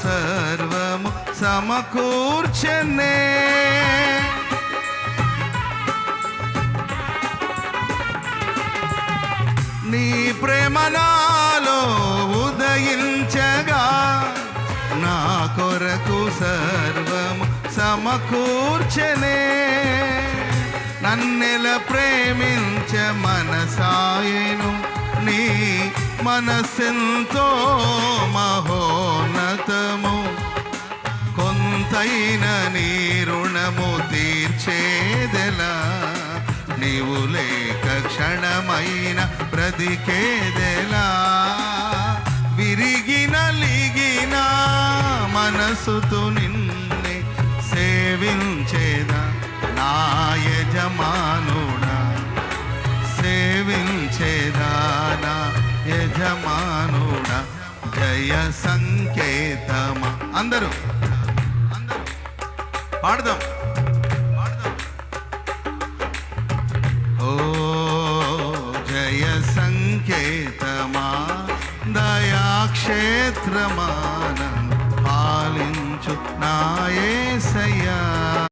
సర్వము సమకూర్చనే. నీ ప్రేమ నాలో ఉదయించగా నా కొరకు సర్వము సమకూర్చనే. నన్నెల ప్రేమించ మనసాయను నీ మనసెంతో మహోన్నతము. కొంతైన నీ రుణము తీర్చేదెలా, నీవు లేక క్షణమైన బ్రతికేదెలా. విరిగిన లిగిన మనసుతో నిన్నే సేవించేదా నా యజమానుడా, సేవించేదా నా యజమానుడా. జయ సంకేతమా. అందరూ పాడదాం. ఓ జయ సంకేతమా, దయాక్షేత్రమాన పాలించు నా యేసయ్యా.